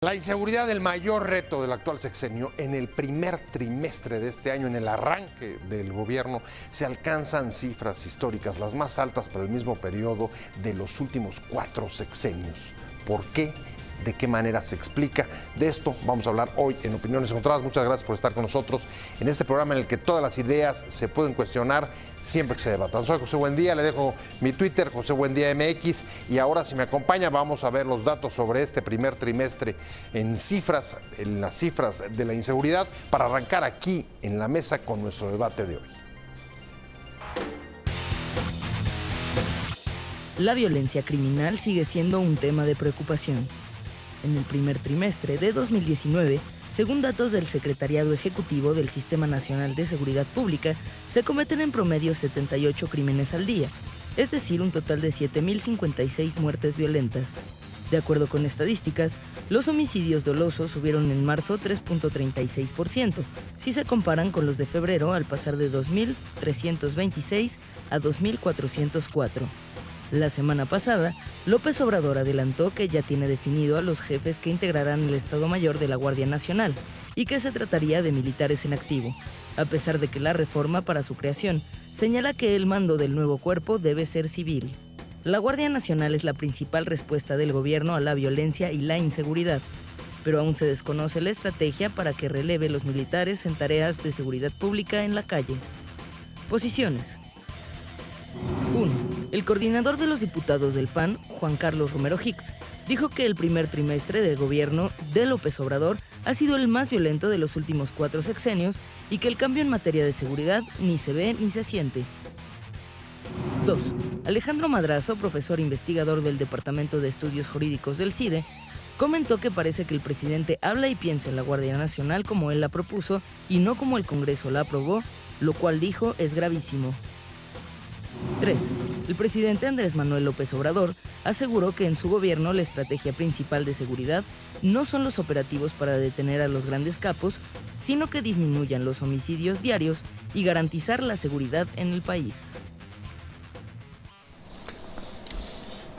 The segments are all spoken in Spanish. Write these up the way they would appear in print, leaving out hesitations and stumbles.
La inseguridad, el mayor reto del actual sexenio. En el primer trimestre de este año, en el arranque del gobierno, se alcanzan cifras históricas, las más altas para el mismo periodo de los últimos 4 sexenios. ¿Por qué? ¿De qué manera se explica? De esto vamos a hablar hoy en Opiniones Encontradas. Muchas gracias por estar con nosotros en este programa en el que todas las ideas se pueden cuestionar siempre que se debatan. Soy José Buendía, le dejo mi Twitter, José Buendía MX, y ahora, si me acompaña, vamos a ver los datos sobre este primer trimestre en las cifras de la inseguridad, para arrancar aquí en la mesa con nuestro debate de hoy. La violencia criminal sigue siendo un tema de preocupación. En el primer trimestre de 2019, según datos del Secretariado Ejecutivo del Sistema Nacional de Seguridad Pública, se cometen en promedio 78 crímenes al día, es decir, un total de 7.056 muertes violentas. De acuerdo con estadísticas, los homicidios dolosos subieron en marzo 3.36%, si se comparan con los de febrero, al pasar de 2.326 a 2.404. La semana pasada, López Obrador adelantó que ya tiene definido a los jefes que integrarán el Estado Mayor de la Guardia Nacional y que se trataría de militares en activo, a pesar de que la reforma para su creación señala que el mando del nuevo cuerpo debe ser civil. La Guardia Nacional es la principal respuesta del gobierno a la violencia y la inseguridad, pero aún se desconoce la estrategia para que releve los militares en tareas de seguridad pública en la calle. Posiciones. 1. El coordinador de los diputados del PAN, Juan Carlos Romero Hicks, dijo que el primer trimestre del gobierno de López Obrador ha sido el más violento de los últimos 4 sexenios y que el cambio en materia de seguridad ni se ve ni se siente. 2. Alejandro Madrazo, profesor investigador del Departamento de Estudios Jurídicos del CIDE, comentó que parece que el presidente habla y piensa en la Guardia Nacional como él la propuso y no como el Congreso la aprobó, lo cual dijo es gravísimo. 3. El presidente Andrés Manuel López Obrador aseguró que en su gobierno la estrategia principal de seguridad no son los operativos para detener a los grandes capos, sino que disminuyan los homicidios diarios y garantizar la seguridad en el país.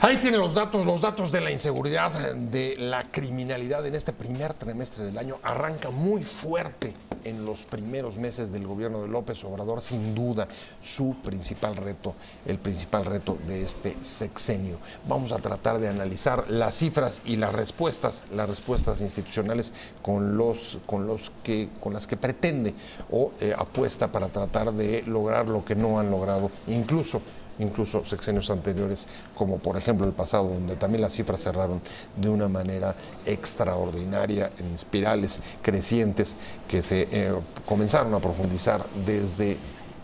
Ahí tienen los datos de la inseguridad, de la criminalidad en este primer trimestre del año. Arranca muy fuerte en los primeros meses del gobierno de López Obrador, sin duda su principal reto, el principal reto de este sexenio. Vamos a tratar de analizar las cifras y las respuestas institucionales con las que pretende o apuesta para tratar de lograr lo que no han logrado, incluso sexenios anteriores, como por ejemplo el pasado, donde también las cifras cerraron de una manera extraordinaria, en espirales crecientes que se comenzaron a profundizar desde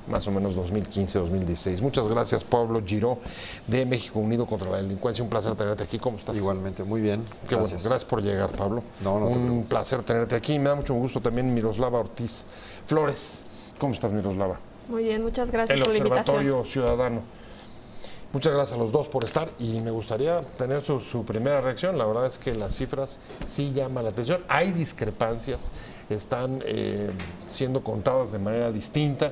más o menos 2015-2016. Muchas gracias, Pablo Giró, de México Unido contra la Delincuencia. Un placer tenerte aquí. ¿Cómo estás? Igualmente, muy bien. Qué bueno. Gracias por llegar, Pablo. Un placer tenerte aquí. Me da mucho gusto también Miroslava Ortiz Flores. ¿Cómo estás, Miroslava? Muy bien, muchas gracias por la invitación. El Observatorio Ciudadano. Muchas gracias a los dos por estar, y me gustaría tener su primera reacción. La verdad es que las cifras sí llaman la atención. Hay discrepancias, están siendo contadas de manera distinta.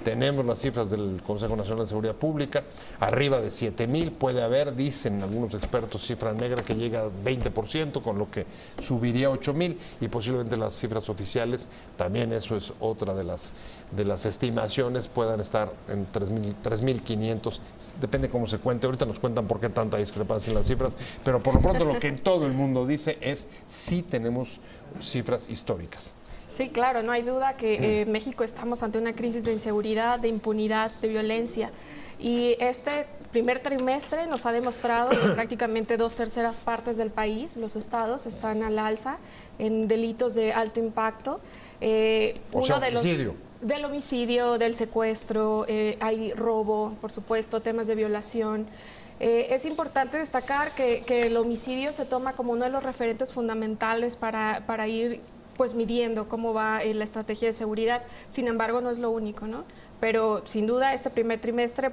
Tenemos las cifras del Consejo Nacional de Seguridad Pública, arriba de 7,000, puede haber, dicen algunos expertos, cifra negra que llega a 20%, con lo que subiría a 8,000, y posiblemente las cifras oficiales, también eso es otra de las estimaciones, puedan estar en 3,500, depende cómo se cuente. Ahorita nos cuentan por qué tanta discrepancia en las cifras, pero por lo pronto lo que todo el mundo dice es sí tenemos cifras históricas. Sí, claro, no hay duda que en México estamos ante una crisis de inseguridad, de impunidad, de violencia. Y este primer trimestre nos ha demostrado que prácticamente 2/3 partes del país, los estados, están al alza en delitos de alto impacto. Homicidio. Del homicidio, del secuestro, hay robo, por supuesto, temas de violación. Es importante destacar que el homicidio se toma como uno de los referentes fundamentales para ir midiendo cómo va la estrategia de seguridad. Sin embargo, no es lo único, ¿no? Pero sin duda este primer trimestre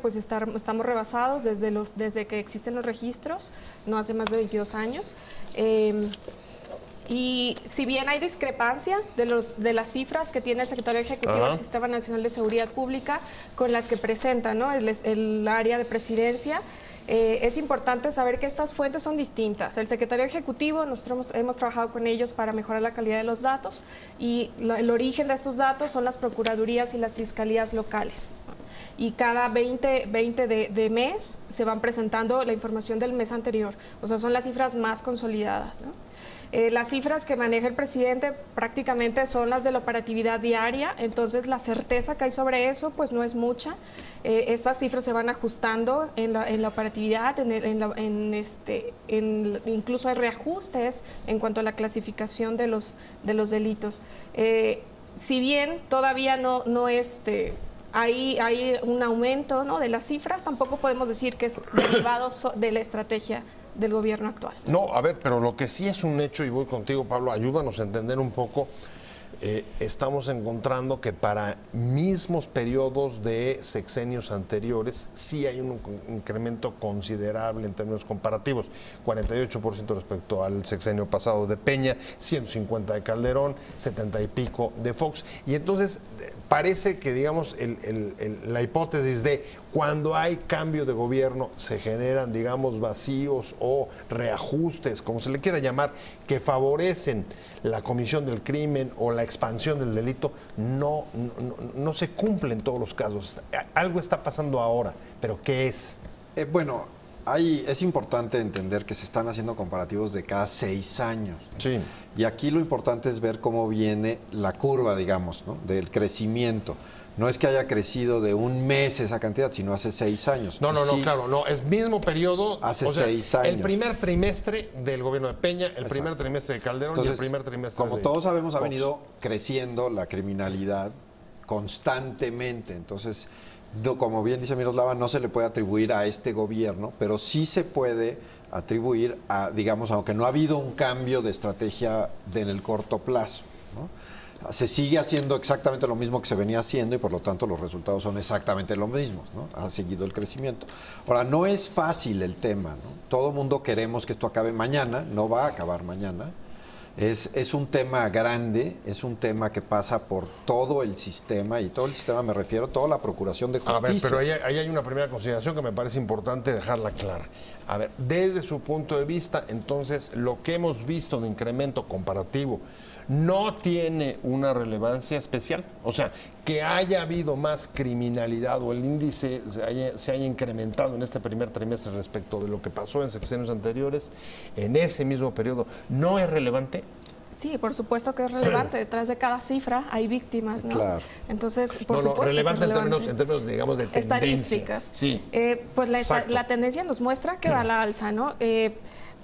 estamos rebasados desde que existen los registros, no hace más de 22 años. Y si bien hay discrepancia de las cifras que tiene el Secretario Ejecutivo del Sistema Nacional de Seguridad Pública con las que presenta, ¿no?, el área de presidencia, Es importante saber que estas fuentes son distintas. El secretario ejecutivo, nosotros hemos trabajado con ellos para mejorar la calidad de los datos y el origen de estos datos son las procuradurías y las fiscalías locales. Y cada 20 de mes se van presentando la información del mes anterior. O sea, son las cifras más consolidadas, ¿no? Las cifras que maneja el presidente prácticamente son las de la operatividad diaria, entonces la certeza que hay sobre eso pues no es mucha. Estas cifras se van ajustando en la operatividad, incluso hay reajustes en cuanto a la clasificación de los delitos. Si bien todavía hay un aumento, ¿no?, de las cifras, tampoco podemos decir que es derivado de la estrategia del gobierno actual. No, a ver, pero lo que sí es un hecho, y voy contigo, Pablo, ayúdanos a entender un poco, estamos encontrando que para mismos periodos de sexenios anteriores sí hay un incremento considerable en términos comparativos, 48% respecto al sexenio pasado de Peña, 150 de Calderón, 70 y pico de Fox, y entonces parece que, digamos, la hipótesis de cuando hay cambio de gobierno se generan, digamos, vacíos o reajustes, como se le quiera llamar, que favorecen la comisión del crimen o la expansión del delito, no se cumple en todos los casos. Algo está pasando ahora, pero ¿qué es? Bueno, es importante entender que se están haciendo comparativos de cada 6 años. Sí. Y aquí lo importante es ver cómo viene la curva, digamos, ¿no?, del crecimiento. No es que haya crecido de un mes esa cantidad, sino hace 6 años. No, claro, no, es mismo periodo. Hace 6 años. El primer trimestre del gobierno de Peña, el primer trimestre de Calderón. Entonces, y el primer trimestre como todos sabemos, Fox. Ha venido creciendo la criminalidad constantemente. Entonces, como bien dice Miroslava, no se le puede atribuir a este gobierno, pero sí se puede atribuir a, digamos, aunque no ha habido un cambio de estrategia en el corto plazo, ¿no? Se sigue haciendo exactamente lo mismo que se venía haciendo y por lo tanto los resultados son exactamente los mismos, ¿no? Ha seguido el crecimiento. Ahora, no es fácil el tema, ¿no? Todo mundo queremos que esto acabe mañana, no va a acabar mañana. Es un tema grande, es un tema que pasa por todo el sistema, y todo el sistema me refiero a toda la procuración de justicia. A ver, pero ahí hay una primera consideración que me parece importante dejarla clara. A ver, desde su punto de vista, entonces, lo que hemos visto de incremento comparativo no tiene una relevancia especial. O sea, que haya habido más criminalidad o el índice se haya incrementado en este primer trimestre respecto de lo que pasó en sexenios anteriores, en ese mismo periodo, ¿no es relevante? Sí, por supuesto que es relevante. Detrás de cada cifra hay víctimas, ¿no? Claro. Entonces, por supuesto relevante, que es relevante. En términos, digamos, de tendencia. Estadísticas. Sí. Pues la tendencia nos muestra que va a la alza, ¿no?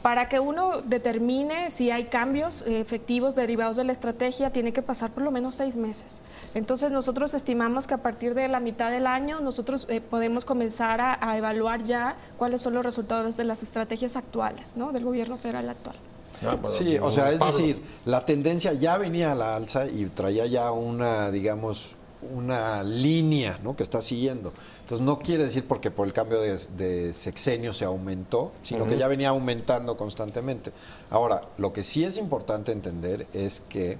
Para que uno determine si hay cambios efectivos derivados de la estrategia, tiene que pasar por lo menos 6 meses. Entonces, nosotros estimamos que a partir de la mitad del año, nosotros podemos comenzar a evaluar ya cuáles son los resultados de las estrategias actuales, ¿no?, del gobierno federal actual. Sí, o sea, es decir, la tendencia ya venía a la alza y traía ya una, digamos, una línea, ¿no?, que está siguiendo. Entonces no quiere decir porque por el cambio de sexenio se aumentó, sino que ya venía aumentando constantemente. Ahora, lo que sí es importante entender es que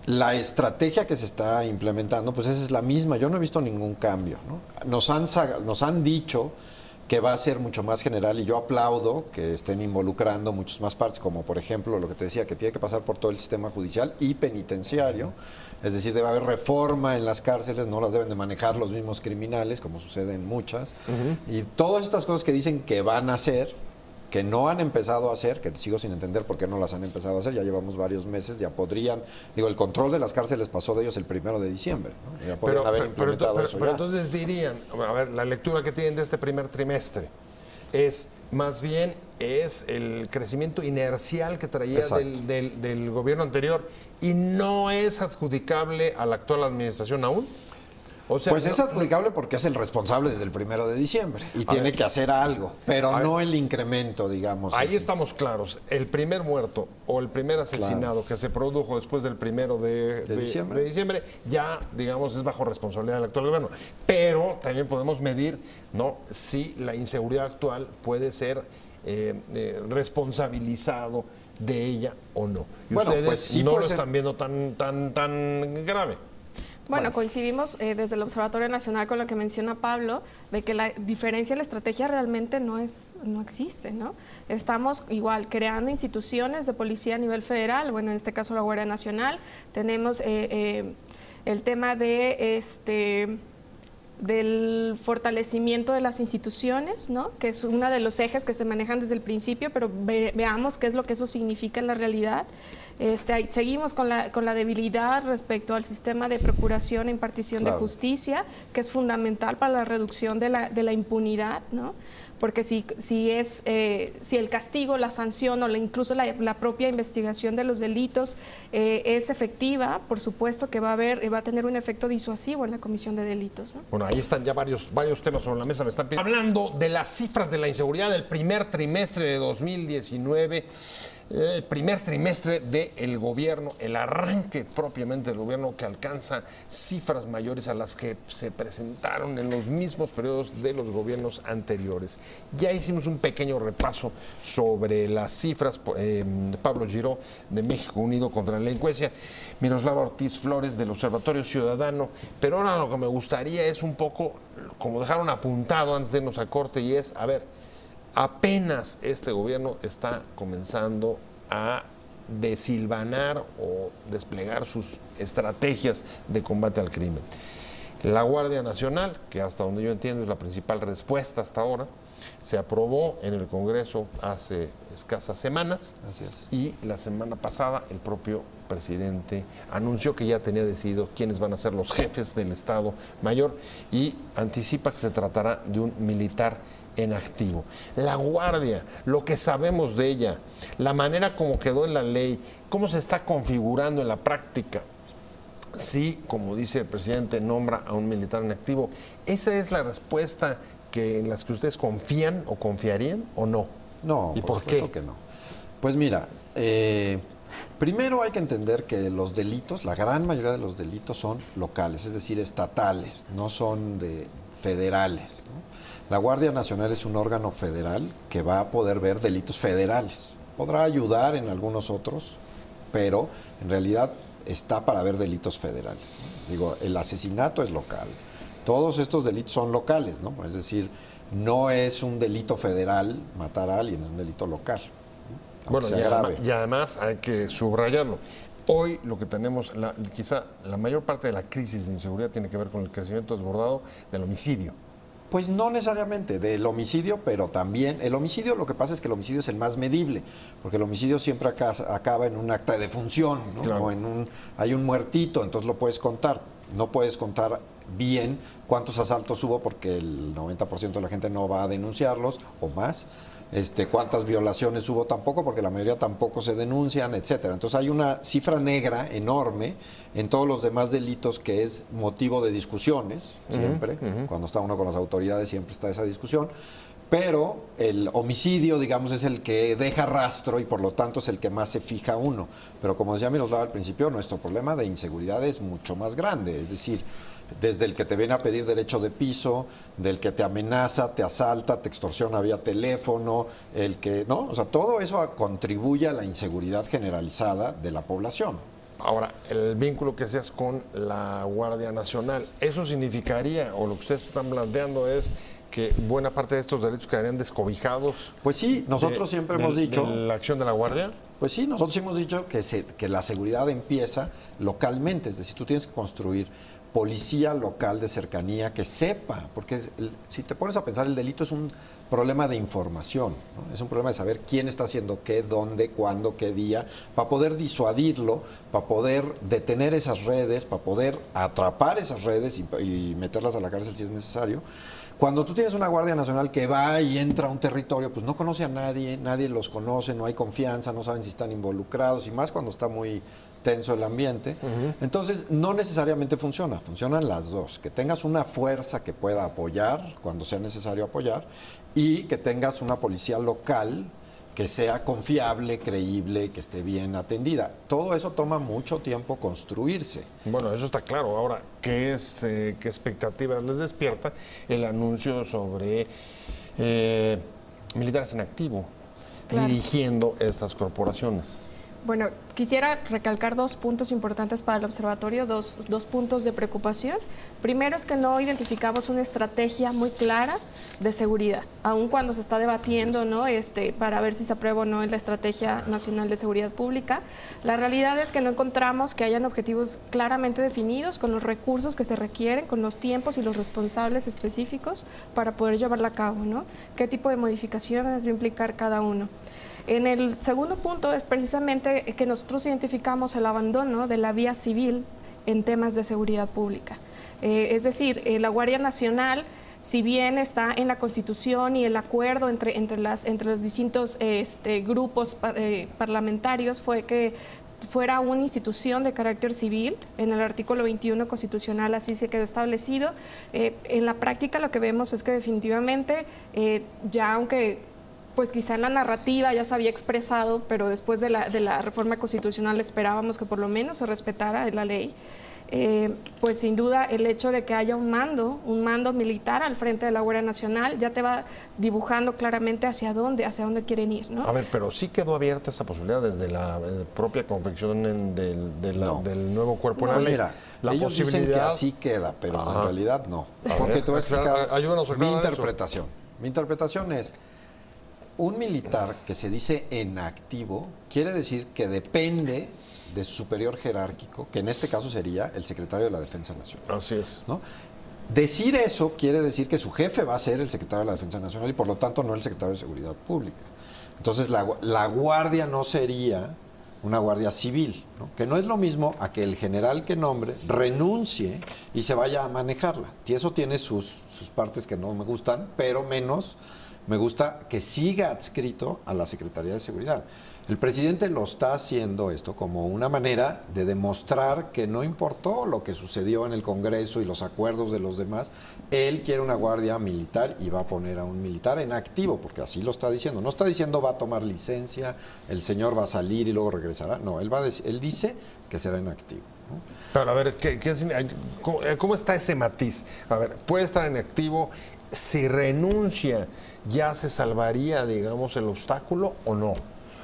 la estrategia que se está implementando, pues esa es la misma. Yo no he visto ningún cambio, ¿no? Nos han dicho que va a ser mucho más general, y yo aplaudo que estén involucrando muchas más partes, como por ejemplo lo que te decía, que tiene que pasar por todo el sistema judicial y penitenciario. Es decir, debe haber reforma en las cárceles, no las deben de manejar los mismos criminales, como sucede en muchas. Y todas estas cosas que dicen que van a hacer, que no han empezado a hacer, que sigo sin entender por qué no las han empezado a hacer, ya llevamos varios meses, ya podrían, el control de las cárceles pasó de ellos el 1 de diciembre, ¿no? Ya podrían haber implementado eso. Pero entonces dirían, a ver, la lectura que tienen de este primer trimestre es más bien el crecimiento inercial que traía del gobierno anterior y no es adjudicable a la actual administración aún. O sea, pues es adjudicable porque es el responsable desde el 1 de diciembre y tiene que hacer algo, pero no el incremento, digamos. Ahí estamos claros. El primer muerto o el primer asesinado que se produjo después del 1 de diciembre, ya, digamos, es bajo responsabilidad del actual gobierno. Pero también podemos medir, ¿no?, si la inseguridad actual puede ser responsabilizado de ella o no. Y ustedes pues sí no lo están viendo tan grave. Bueno, coincidimos desde el Observatorio Nacional con lo que menciona Pablo, de que la diferencia en la estrategia realmente no existe, ¿no? Estamos igual creando instituciones de policía a nivel federal, bueno, en este caso la Guardia Nacional, tenemos el tema de del fortalecimiento de las instituciones, ¿no? Que es uno de los ejes que se manejan desde el principio, pero veamos qué es lo que eso significa en la realidad. Seguimos con la debilidad respecto al sistema de procuración e impartición de justicia, que es fundamental para la reducción de la impunidad, ¿no? Porque si el castigo, la sanción o incluso la propia investigación de los delitos es efectiva, por supuesto que va a tener un efecto disuasivo en la comisión de delitos, ¿no? Bueno, ahí están ya varios temas sobre la mesa. Me están hablando de las cifras de la inseguridad del primer trimestre de 2019. El primer trimestre del gobierno, el arranque propiamente del gobierno, que alcanza cifras mayores a las que se presentaron en los mismos periodos de los gobiernos anteriores. Ya hicimos un pequeño repaso sobre las cifras. Pablo Giró, de México Unido contra la Delincuencia, Miroslava Ortiz Flores, del Observatorio Ciudadano. Pero ahora lo que me gustaría es un poco, como dejaron apuntado antes de irnos a corte, y es, a ver, apenas este gobierno está comenzando a desilvanar o desplegar sus estrategias de combate al crimen. La Guardia Nacional, que hasta donde yo entiendo es la principal respuesta hasta ahora, se aprobó en el Congreso hace escasas semanas. Así es. Y la semana pasada el propio presidente anunció que ya tenía decidido quiénes van a ser los jefes del Estado Mayor y anticipa que se tratará de un militar en activo. La Guardia, lo que sabemos de ella, la manera como quedó en la ley, cómo se está configurando en la práctica. Sí, como dice el presidente, nombra a un militar en activo. ¿Esa es la respuesta en las que ustedes confían o confiarían o no? No, ¿Y por qué? Que no. Pues mira, primero hay que entender que los delitos, la gran mayoría de los delitos son locales, es decir, estatales, no son federales, ¿no? La Guardia Nacional es un órgano federal que va a poder ver delitos federales. Podrá ayudar en algunos otros, pero en realidad está para ver delitos federales, ¿no? Digo, el asesinato es local. Todos estos delitos son locales, ¿no? Es decir, no es un delito federal matar a alguien, es un delito local, ¿no? Bueno, y además hay que subrayarlo. Hoy lo que tenemos, quizá la mayor parte de la crisis de inseguridad tiene que ver con el crecimiento desbordado del homicidio. Pues no necesariamente del homicidio, pero también el homicidio, lo que pasa es que el homicidio es el más medible, porque el homicidio siempre acaba en un acta de defunción, ¿no? Claro. O hay un muertito, entonces lo puedes contar. No puedes contar bien cuántos asaltos hubo porque el 90% de la gente no va a denunciarlos o más. Cuántas violaciones hubo tampoco, porque la mayoría tampoco se denuncian, etcétera. Entonces hay una cifra negra enorme en todos los demás delitos que es motivo de discusiones, siempre. Cuando está uno con las autoridades siempre está esa discusión. Pero el homicidio, digamos, es el que deja rastro y por lo tanto es el que más se fija uno. Pero como decía Miroslava al principio, nuestro problema de inseguridad es mucho más grande. Es decir, desde el que te viene a pedir derecho de piso, del que te amenaza, te asalta, te extorsiona vía teléfono, ¿no? O sea, todo eso contribuye a la inseguridad generalizada de la población. Ahora, el vínculo que seas con la Guardia Nacional, ¿eso significaría, o lo que ustedes están planteando es que buena parte de estos delitos quedarían descobijados? Pues sí, nosotros siempre hemos dicho... ¿De la acción de la Guardia? Pues sí, nosotros hemos dicho que la seguridad empieza localmente, es decir, tú tienes que construir policía local de cercanía que sepa, porque si te pones a pensar, el delito es un problema de información, ¿no? Es un problema de saber quién está haciendo qué, dónde, cuándo, qué día, para poder disuadirlo, para poder detener esas redes, para poder atrapar esas redes y meterlas a la cárcel si es necesario. Cuando tú tienes una Guardia Nacional que va y entra a un territorio, pues no conoce a nadie, nadie los conoce, no hay confianza, no saben si están involucrados, y más cuando está muy tenso el ambiente. Entonces, no necesariamente funcionan las dos. Que tengas una fuerza que pueda apoyar cuando sea necesario apoyar y que tengas una policía local que sea confiable, creíble, que esté bien atendida. Todo eso toma mucho tiempo construirse. Bueno, eso está claro. Ahora, ¿qué expectativas les despierta el anuncio sobre militares en activo dirigiendo estas corporaciones? Bueno, quisiera recalcar 2 puntos importantes para el observatorio, dos puntos de preocupación. Primero es que no identificamos una estrategia muy clara de seguridad, aun cuando se está debatiendo, ¿no? Para ver si se aprueba o no en la Estrategia Nacional de Seguridad Pública. La realidad es que no encontramos que hayan objetivos claramente definidos, con los recursos que se requieren, con los tiempos y los responsables específicos para poder llevarla a cabo, ¿no? ¿Qué tipo de modificaciones va a implicar cada uno? En el segundo punto es precisamente que nosotros identificamos el abandono de la vía civil en temas de seguridad pública. Es decir, la Guardia Nacional, si bien está en la Constitución y el acuerdo entre los distintos grupos parlamentarios, fue que fuera una institución de carácter civil. En el artículo 21 constitucional así se quedó establecido. En la práctica lo que vemos es que definitivamente, ya aunque pues quizá en la narrativa ya se había expresado, pero después de la reforma constitucional esperábamos que por lo menos se respetara la ley. Pues sin duda el hecho de que haya un mando militar al frente de la Guardia Nacional ya te va dibujando claramente hacia dónde quieren ir, ¿no? A ver, pero sí quedó abierta esa posibilidad desde la propia confección del nuevo cuerpo en la ley. Mira, la ellos posibilidad dicen que así queda, pero en realidad no. Porque te voy a explicar ayúdanos a mi aclarar interpretación. Mi interpretación es: un militar que se dice en activo quiere decir que depende de su superior jerárquico, que en este caso sería el secretario de la Defensa Nacional. Así es. ¿No? Decir eso quiere decir que su jefe va a ser el secretario de la Defensa Nacional y por lo tanto no el secretario de Seguridad Pública. Entonces la guardia no sería una guardia civil, ¿no? Que no es lo mismo a que el general que nombre renuncie y se vaya a manejarla. Y eso tiene sus partes que no me gustan, pero menos me gusta que siga adscrito a la Secretaría de Seguridad. El presidente lo está haciendo esto como una manera de demostrar que no importó lo que sucedió en el Congreso y los acuerdos de los demás, él quiere una guardia militar y va a poner a un militar en activo, porque así lo está diciendo. No está diciendo va a tomar licencia, el señor va a salir y luego regresará. No, él dice que será en activo, ¿no? Pero a ver, ¿cómo está ese matiz? A ver, puede estar en activo, si renuncia, ¿ya se salvaría, digamos, el obstáculo o no?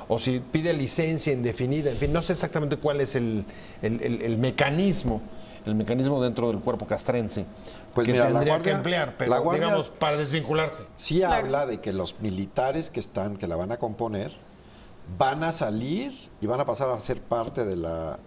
O si pide licencia indefinida, en fin, no sé exactamente cuál es el mecanismo dentro del cuerpo castrense pues que mira, tendría que emplear, pero guardia, digamos, para desvincularse. Sí habla de que los militares que la van a componer, van a salir y van a pasar a ser parte de la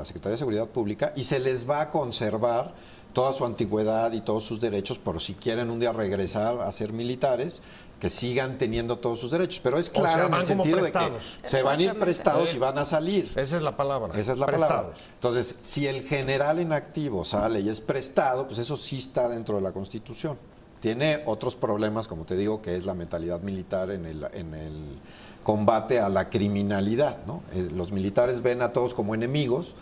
Secretaría de Seguridad Pública y se les va a conservar toda su antigüedad y todos sus derechos, por si quieren un día regresar a ser militares, que sigan teniendo todos sus derechos. Pero es claro en el sentido de que se van a ir prestados y van a salir. Esa es la palabra. Esa es la palabra. Entonces, si el general en activo sale y es prestado, pues eso sí está dentro de la Constitución. Tiene otros problemas, como te digo, que es la mentalidad militar en el combate a la criminalidad, ¿no? Los militares ven a todos como enemigos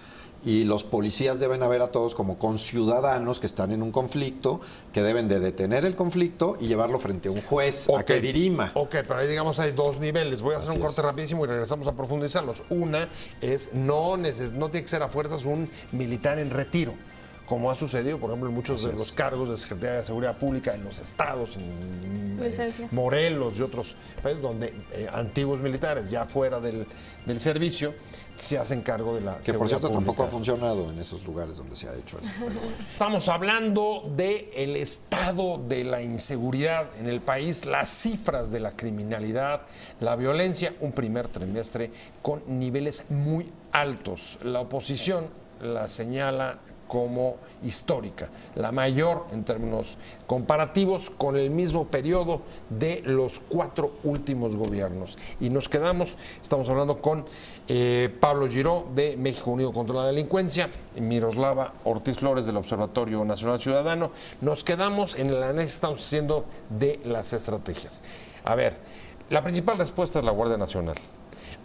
y los policías deben ver a todos como conciudadanos que están en un conflicto, que deben de detener el conflicto y llevarlo frente a un juez a que dirima. Ok, pero ahí digamos hay dos niveles. Voy a hacer un corte rapidísimo y regresamos a profundizarlos. Una es no tiene que ser a fuerzas un militar en retiro, como ha sucedido, por ejemplo, en muchos de los cargos de Secretaría de Seguridad Pública en los estados, en Morelos y otros países, donde antiguos militares ya fuera del servicio se hacen cargo de la seguridad pública. Que por cierto tampoco ha funcionado en esos lugares donde se ha hecho eso. Estamos hablando del estado de la inseguridad en el país, las cifras de la criminalidad, la violencia, un primer trimestre con niveles muy altos. La oposición la señala como histórica, la mayor en términos comparativos con el mismo periodo de los 4 últimos gobiernos. Y estamos hablando con Pablo Giró de México Unido contra la Delincuencia, Miroslava Ortiz Flores del Observatorio Nacional Ciudadano. Nos quedamos en el análisis que estamos haciendo de las estrategias. A ver, la principal respuesta es la Guardia Nacional.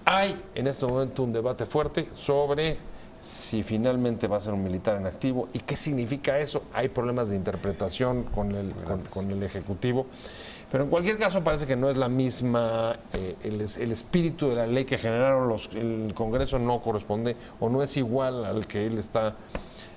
Hay en este momento un debate fuerte sobre si finalmente va a ser un militar en activo y qué significa eso. Hay problemas de interpretación con el Ejecutivo, pero en cualquier caso parece que no es la misma, el espíritu de la ley que generaron el Congreso no corresponde o no es igual al que él está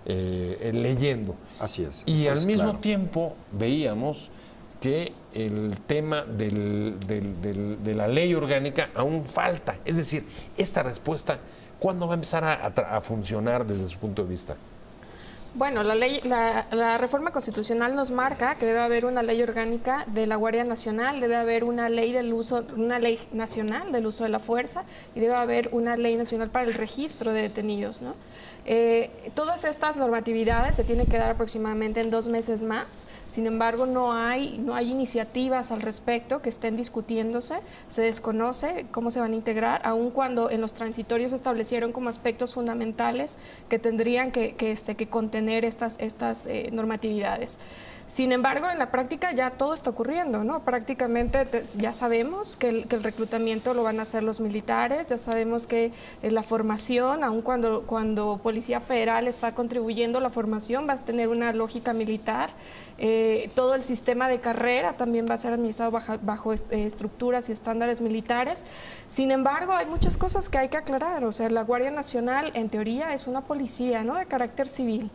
leyendo. Así es. Y al mismo tiempo veíamos que el tema de la ley orgánica aún falta. Es decir, esta respuesta, ¿cuándo va a empezar a funcionar desde su punto de vista? Bueno, la reforma constitucional nos marca que debe haber una ley orgánica de la Guardia Nacional, debe haber una ley nacional del uso de la fuerza y debe haber una ley nacional para el registro de detenidos, ¿no? Todas estas normatividades se tienen que dar aproximadamente en 2 meses más. Sin embargo, no hay iniciativas al respecto que estén discutiéndose. Se desconoce cómo se van a integrar, aun cuando en los transitorios se establecieron como aspectos fundamentales que tendrían que contener estas normatividades. Sin embargo, en la práctica ya todo está ocurriendo, ¿no? Prácticamente ya sabemos que el reclutamiento lo van a hacer los militares, ya sabemos que la formación, aun cuando Policía Federal está contribuyendo a la formación, va a tener una lógica militar. Todo el sistema de carrera también va a ser administrado bajo estructuras y estándares militares. Sin embargo, hay muchas cosas que hay que aclarar. O sea, la Guardia Nacional, en teoría, es una policía, ¿no?, de carácter civil.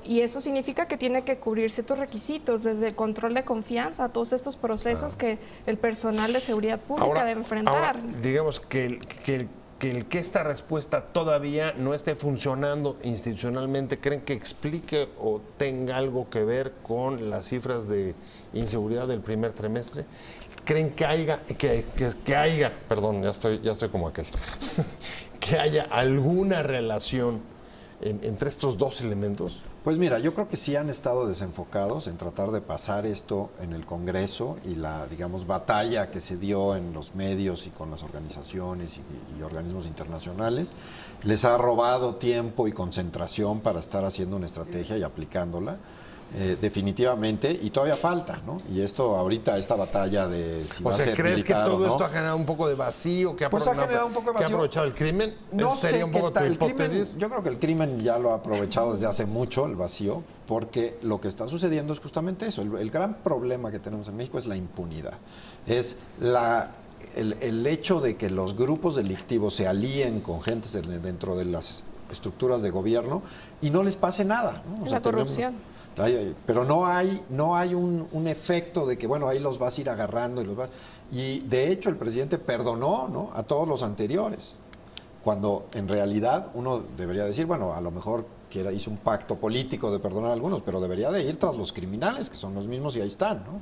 Y eso significa que tiene que cubrir ciertos requisitos, desde el control de confianza a todos estos procesos que el personal de seguridad pública debe enfrentar. Ahora, digamos que esta respuesta todavía no esté funcionando institucionalmente, ¿creen que explique o tenga algo que ver con las cifras de inseguridad del primer trimestre? ¿Creen que haya, perdón, ya estoy como aquel, que haya alguna relación entre estos dos elementos? Pues mira, yo creo que sí han estado desenfocados en tratar de pasar esto en el Congreso y la, digamos, batalla que se dio en los medios y con las organizaciones y organismos internacionales les ha robado tiempo y concentración para estar haciendo una estrategia y aplicándola. Definitivamente, y todavía falta, ¿no? Y esto ahorita, esta batalla de si va a ser ¿crees que militar todo o no? esto ha generado un poco de vacío? Que Pues ha generado un poco de vacío. ¿Que ha aprovechado el crimen? No ¿Esa sería sé un poco qué tal. tu hipótesis? Yo creo que el crimen ya lo ha aprovechado desde hace mucho, el vacío, porque lo que está sucediendo es justamente eso. El gran problema que tenemos en México es la impunidad. Es el hecho de que los grupos delictivos se alíen con gente dentro de las estructuras de gobierno y no les pase nada, ¿no? O sea, la corrupción. Pero no hay un efecto de que, bueno, ahí los vas a ir agarrando. Y de hecho el presidente perdonó, ¿no?, a todos los anteriores, cuando en realidad uno debería decir, bueno, a lo mejor hizo un pacto político de perdonar a algunos, pero debería de ir tras los criminales, que son los mismos y ahí están, ¿no?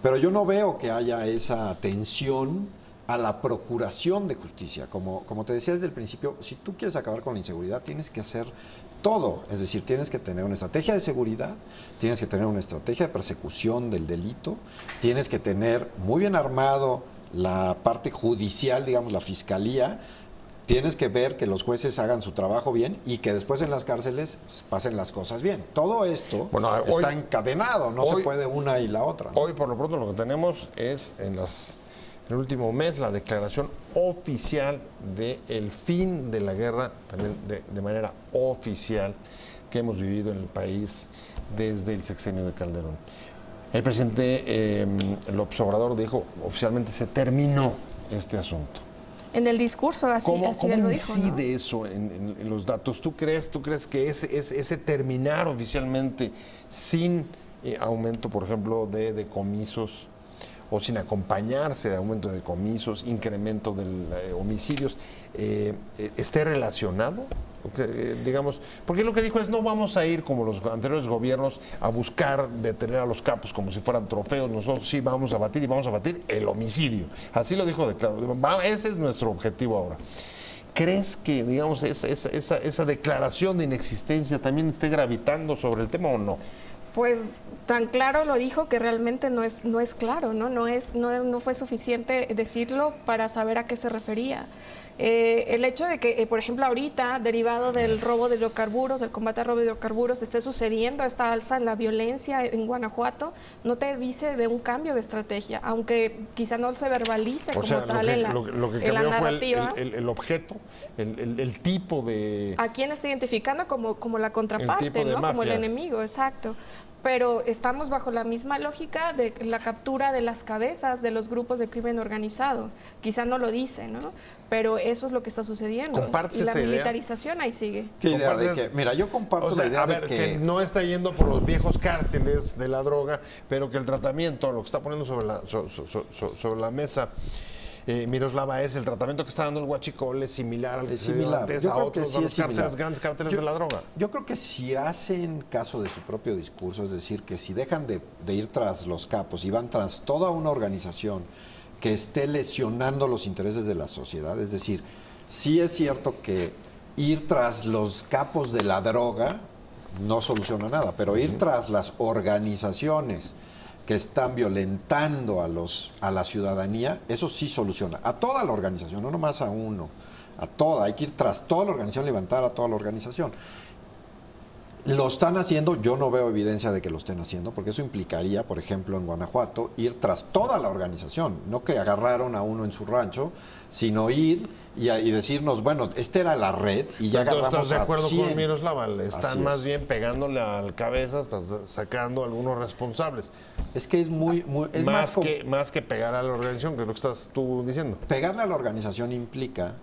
Pero yo no veo que haya esa atención a la procuración de justicia. Como te decía desde el principio, si tú quieres acabar con la inseguridad, tienes que hacer todo. Es decir, tienes que tener una estrategia de seguridad, tienes que tener una estrategia de persecución del delito, tienes que tener muy bien armado la parte judicial, digamos, la fiscalía, tienes que ver que los jueces hagan su trabajo bien y que después en las cárceles pasen las cosas bien. Todo esto está encadenado, no se puede una y la otra, ¿no? Hoy, por lo pronto, lo que tenemos es en el último mes la declaración oficial del fin de la guerra, también de manera oficial, que hemos vivido en el país desde el sexenio de Calderón. El presidente López Obrador dijo oficialmente se terminó este asunto. En el discurso ¿Cómo lo dijo, incide, ¿no?, eso en los datos? ¿Tú crees que ese terminar oficialmente sin aumento, por ejemplo, de decomisos, o sin acompañarse de aumento de decomisos, incremento de homicidios, esté relacionado? Digamos, porque lo que dijo es: no vamos a ir como los anteriores gobiernos a buscar detener a los capos como si fueran trofeos, nosotros sí vamos a batir, y vamos a batir el homicidio. Así lo dijo de claro. Ese es nuestro objetivo ahora. ¿Crees que, digamos, esa declaración de inexistencia también esté gravitando sobre el tema o no? Pues tan claro lo dijo que realmente no es claro, ¿no? No fue suficiente decirlo para saber a qué se refería. El hecho de que, por ejemplo, ahorita, derivado del robo de hidrocarburos, del combate al robo de hidrocarburos, esté sucediendo esta alza en la violencia en Guanajuato, no te dice de un cambio de estrategia, aunque quizá no se verbalice como tal en la narrativa. Fue el objeto, el tipo de... ¿A quién está identificando como la contraparte, ¿no?, como el enemigo, exacto. pero estamos bajo la misma lógica de la captura de las cabezas de los grupos de crimen organizado. Quizá no lo dice, ¿no? Pero eso es lo que está sucediendo. ¿Compartes y la esa idea? militarización ahí sigue. ¿Qué idea de que? Mira, yo comparto la idea a ver, de que no está yendo por los viejos cárteles de la droga, pero que el tratamiento, lo que está poniendo sobre la mesa Miroslava, es el tratamiento que está dando el huachicol es similar al que se dio antes a otros grandes cárteles de la droga. Yo creo que si hacen caso de su propio discurso, es decir, que si dejan de ir tras los capos y van tras toda una organización que esté lesionando los intereses de la sociedad, es decir, sí es cierto que ir tras los capos de la droga no soluciona nada, pero ir tras las organizaciones que están violentando a la ciudadanía, eso sí soluciona. A toda la organización, no nomás a uno, a toda. Hay que ir tras toda la organización, levantar a toda la organización. Lo están haciendo, yo no veo evidencia de que lo estén haciendo, porque eso implicaría, por ejemplo, en Guanajuato, ir tras toda la organización, no que agarraron a uno en su rancho, sino ir y decirnos, bueno, esta era la red y ya agarramos a 100. ¿Estás de acuerdo con Miroslava? Están más es. bien pegándole al cabeza, están sacando a algunos responsables. Es que es es más que pegar a la organización, que es lo que estás tú diciendo. Pegarle a la organización implica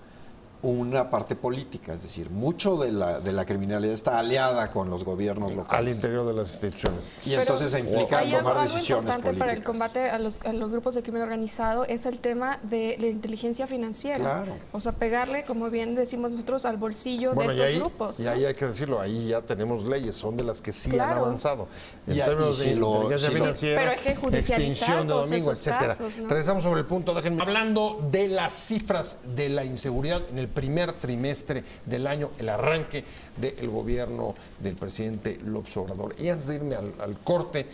una parte política, es decir, mucho de la criminalidad está aliada con los gobiernos locales. Al interior de las instituciones. Y entonces se implica tomar decisiones importante políticas. para el combate a los grupos de crimen organizado es el tema de la inteligencia financiera. Claro. O sea, pegarle, como bien decimos nosotros, al bolsillo de estos grupos. Y ahí hay que decirlo, ahí ya tenemos leyes, son de las que sí han avanzado. En Y términos de inteligencia financiera, pero hay que judicializar extinción de todos domingo, esos etcétera. casos, ¿no? Regresamos sobre el punto. Déjenme. Hablando de las cifras de la inseguridad en el primer trimestre del año, el arranque del gobierno del presidente López Obrador. Y antes de irme al corte,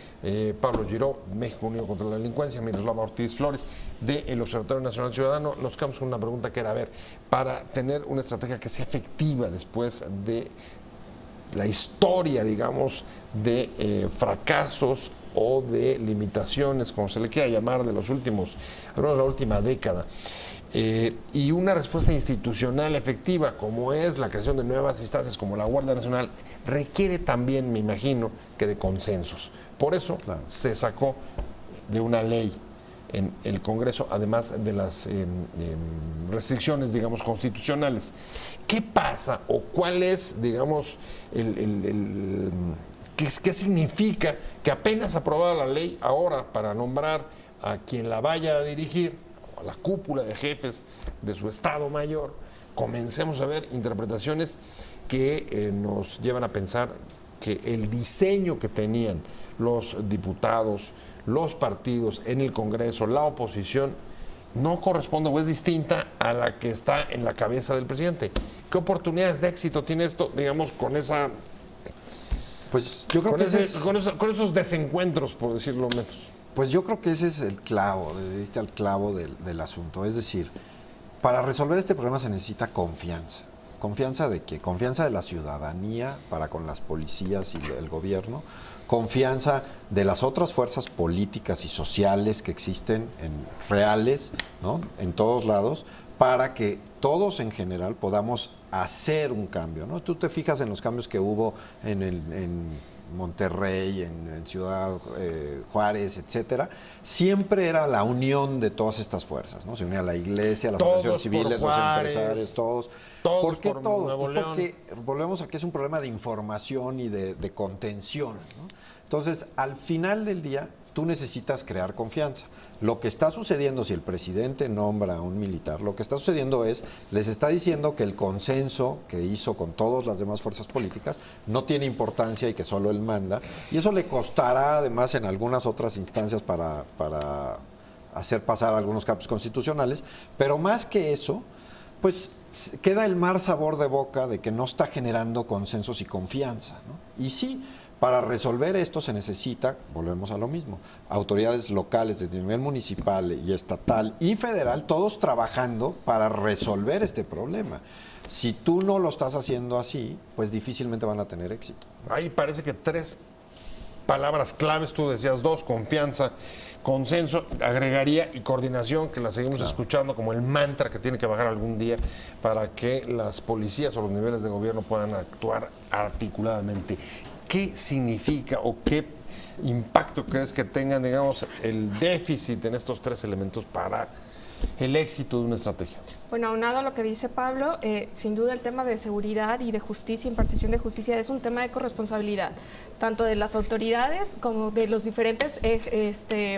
Pablo Giró, México Unido contra la Delincuencia, Miroslava Ortiz Flores, del Observatorio Nacional Ciudadano, nos quedamos con una pregunta que era, a ver, para tener una estrategia que sea efectiva después de la historia, digamos, de fracasos o de limitaciones, como se le quiera llamar, de los últimos, al menos la última década. Y una respuesta institucional efectiva, como es la creación de nuevas instancias como la Guardia Nacional, requiere también, me imagino, que de consensos. Por eso se sacó de una ley en el Congreso, además de las restricciones, digamos, constitucionales. ¿Qué pasa o cuál es, digamos, qué significa que apenas aprobada la ley ahora para nombrar a quien la vaya a dirigir, a la cúpula de jefes de su Estado Mayor, comencemos a ver interpretaciones que nos llevan a pensar que el diseño que tenían los diputados, los partidos en el Congreso, la oposición, no corresponde o es distinta a la que está en la cabeza del presidente. ¿Qué oportunidades de éxito tiene esto, digamos, con esa... Pues yo creo con esos desencuentros, por decirlo menos? Pues yo creo que ese es el clavo, le diste al clavo del asunto. Es decir, para resolver este problema se necesita confianza. ¿Confianza de qué? Confianza de la ciudadanía para con las policías y el gobierno. Confianza de las otras fuerzas políticas y sociales que existen reales, ¿no?, en todos lados, para que todos en general podamos hacer un cambio, ¿no? Tú te fijas en los cambios que hubo en Monterrey, en Ciudad Juárez, etcétera, siempre era la unión de todas estas fuerzas, ¿no? Se unía la iglesia, las organizaciones civiles, los empresarios, todos. ¿Por qué todos? Pues porque volvemos a que es un problema de información y de contención, ¿no? Entonces, al final del día, tú necesitas crear confianza. Lo que está sucediendo, si el presidente nombra a un militar, lo que está sucediendo es, les está diciendo que el consenso que hizo con todas las demás fuerzas políticas no tiene importancia y que solo él manda, y eso le costará además en algunas otras instancias para hacer pasar algunos cambios constitucionales, pero más que eso, pues queda el mal sabor de boca de que no está generando consensos y confianza, ¿no? Y sí, para resolver esto se necesita, volvemos a lo mismo, autoridades locales desde nivel municipal y estatal y federal, todos trabajando para resolver este problema. Si tú no lo estás haciendo así, pues difícilmente van a tener éxito. Ahí parece que tres palabras claves, tú decías dos: confianza, consenso, agregaría, y coordinación, que la seguimos escuchando como el mantra que tiene que bajar algún día para que las policías o los niveles de gobierno puedan actuar articuladamente. ¿Qué significa o qué impacto crees que tengan, digamos, el déficit en estos tres elementos para el éxito de una estrategia? Bueno, aunado a lo que dice Pablo, sin duda el tema de seguridad y de justicia, impartición de justicia, es un tema de corresponsabilidad, tanto de las autoridades como de los diferentes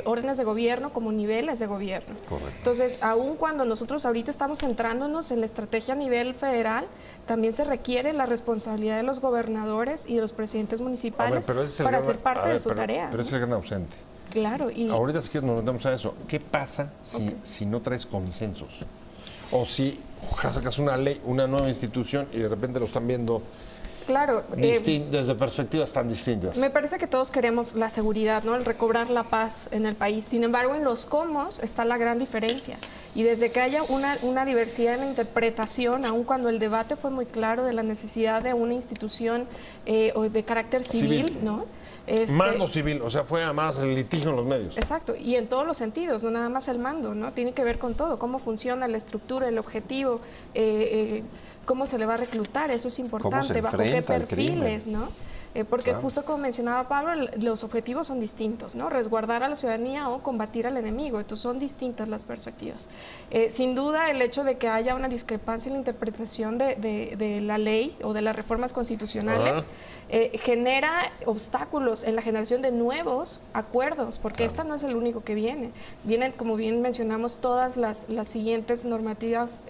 órdenes de gobierno como niveles de gobierno. Correcto. Entonces, aun cuando nosotros ahorita estamos centrándonos en la estrategia a nivel federal, también se requiere la responsabilidad de los gobernadores y de los presidentes municipales para ser parte de su tarea. Pero ¿no? es el gran ausente. Claro. Y Ahorita si quieres nos metemos a eso. ¿Qué pasa si no traes consensos? O si sacas una ley, una nueva institución y de repente lo están viendo claro, desde perspectivas tan distintas. me parece que todos queremos la seguridad, ¿no? El recobrar la paz en el país. Sin embargo, en los cómo está la gran diferencia. Y desde que haya una diversidad en la interpretación, aun cuando el debate fue muy claro de la necesidad de una institución de carácter civil, ¿no? Mando civil, o sea, fue además el litigio en los medios. Exacto, y en todos los sentidos, no nada más el mando, ¿no? Tiene que ver con todo, cómo funciona la estructura, el objetivo, cómo se le va a reclutar, eso es importante, bajo qué perfiles, ¿no? Porque justo como mencionaba Pablo, los objetivos son distintos, ¿no? Resguardar a la ciudadanía o combatir al enemigo, entonces son distintas las perspectivas. Sin duda, el hecho de que haya una discrepancia en la interpretación de la ley o de las reformas constitucionales genera obstáculos en la generación de nuevos acuerdos, porque esta no es el único que viene. Vienen, como bien mencionamos, todas las siguientes normativas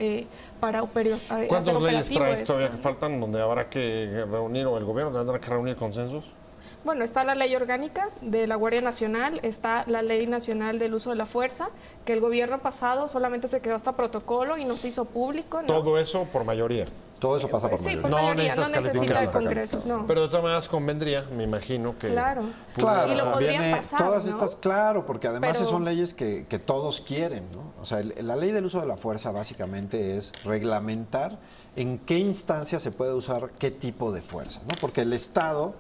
para hacer operativo. ¿Cuántas leyes traes todavía que faltan donde habrá que reunir, o el gobierno tendrá que reunir consensos? Bueno, está la ley orgánica de la Guardia Nacional, está la ley nacional del uso de la fuerza, que el gobierno pasado solamente se quedó hasta protocolo y no se hizo público, ¿no? Todo eso por mayoría. Todo eso pasa por Sí, mayoría. por mayoría, no necesita de congresos, no. Pero de todas maneras convendría, me imagino que... Claro. Claro, Y lo podrían viene pasar, todas ¿no? estas, claro, porque además Pero- son leyes que todos quieren, ¿no? O sea, la ley del uso de la fuerza básicamente es reglamentar en qué instancia se puede usar qué tipo de fuerza, ¿no? Porque el Estado,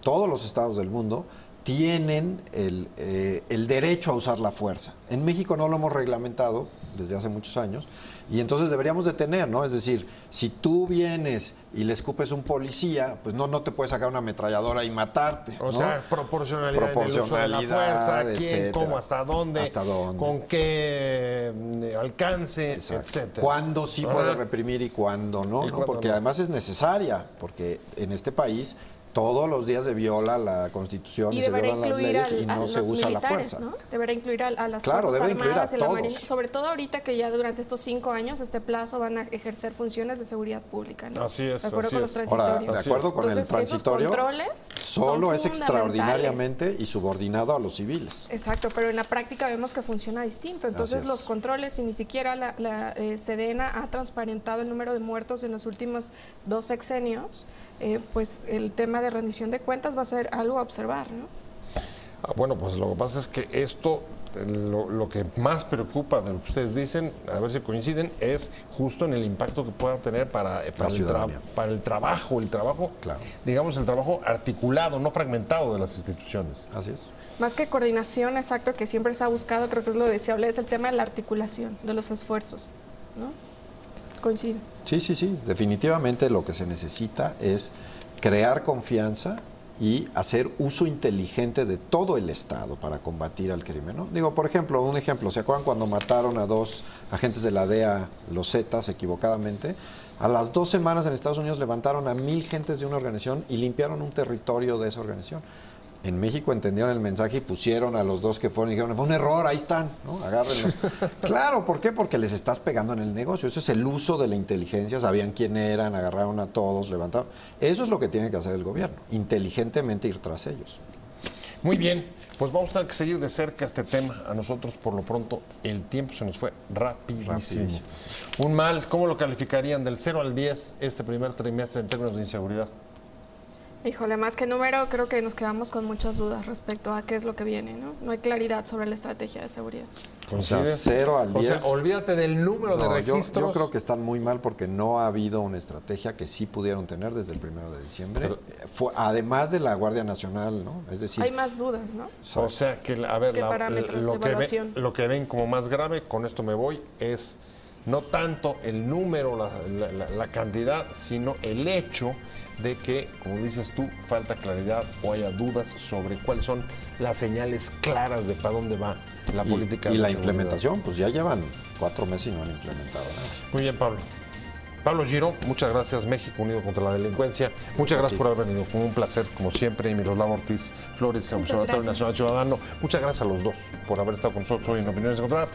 todos los estados del mundo, tienen el derecho a usar la fuerza. En México no lo hemos reglamentado desde hace muchos años y entonces deberíamos de tener, ¿no? Es decir, si tú vienes y le escupes un policía, pues no te puede sacar una ametralladora y matarte, O ¿no? sea, proporcionalidad en el uso de la fuerza, quién, etcétera. cómo, hasta dónde, con qué alcance, Exacto. etcétera. ¿Cuándo sí puede reprimir y cuándo no? Y ¿no? cuándo Porque no. además es necesaria, porque en este país todos los días se viola la Constitución y se deberá violan las incluir leyes y a no se los usa la militares, fuerza. ¿no? Deberá incluir a las Claro, Fuerzas debe incluir Armadas a y la todos. Marina, sobre todo ahorita que ya durante estos 5 años, este plazo, van a ejercer funciones de seguridad pública, ¿no? Así es, de acuerdo así con los es. transitorios. Ahora, de acuerdo con Entonces, el transitorio, esos controles solo son es fundamentales. extraordinariamente y subordinado a los civiles. Exacto, pero en la práctica vemos que funciona distinto. Entonces, Así es. los controles, si ni siquiera la Sedena ha transparentado el número de muertos en los últimos 2 sexenios, pues el tema de rendición de cuentas va a ser algo a observar, ¿no? Bueno, pues lo que pasa es que esto, lo que más preocupa de lo que ustedes dicen, a ver si coinciden, es justo en el impacto que pueda tener para el trabajo, Claro. digamos, el trabajo articulado, no fragmentado de las instituciones. Así es. Más que coordinación, exacto, que siempre se ha buscado, creo que es lo deseable, es el tema de la articulación de los esfuerzos, ¿no? Coincide. Sí. Definitivamente lo que se necesita es crear confianza y hacer uso inteligente de todo el Estado para combatir al crimen, ¿no? Digo, por ejemplo, un ejemplo, ¿se acuerdan cuando mataron a 2 agentes de la DEA, los Zetas, equivocadamente? A las 2 semanas en Estados Unidos levantaron a 1000 gentes de una organización y limpiaron un territorio de esa organización. En México entendieron el mensaje y pusieron a los 2 que fueron y dijeron, fue un error, ahí están, ¿no? Agárrenlos. Claro, ¿por qué? Porque les estás pegando en el negocio. Eso es el uso de la inteligencia, sabían quién eran, agarraron a todos, levantaron. Eso es lo que tiene que hacer el gobierno, inteligentemente ir tras ellos. Muy bien, pues vamos a tener que seguir de cerca este tema. A nosotros, por lo pronto, el tiempo se nos fue rapidísimo. Un mal, ¿cómo lo calificarían del 0 al 10 este primer trimestre en términos de inseguridad? Híjole, más que número, creo que nos quedamos con muchas dudas respecto a qué es lo que viene, ¿no? No hay claridad sobre la estrategia de seguridad. O sea, ¿Coincides? 0 al 10. O sea, olvídate del número de No, registros. yo creo que están muy mal porque no ha habido una estrategia que sí pudieron tener desde el 1 de diciembre. Además de la Guardia Nacional, ¿no? Es decir, Hay más dudas, ¿no? O sea, que, a ver, ¿Qué parámetros de evaluación? lo que ven como más grave, con esto me voy, es no tanto el número, la cantidad, sino el hecho de que, como dices tú, falta claridad o haya dudas sobre cuáles son las señales claras de para dónde va la política de la seguridad. Implementación, pues ya llevan 4 meses y no han implementado nada. Muy bien, Pablo. Pablo Giro, muchas gracias. México Unido contra la Delincuencia. Muchas gracias por haber venido. Con un placer, como siempre. Y Miroslava Ortiz Flores, Observatorio Nacional Ciudadano. Muchas gracias a los dos por haber estado con nosotros hoy en Opiniones Encontradas.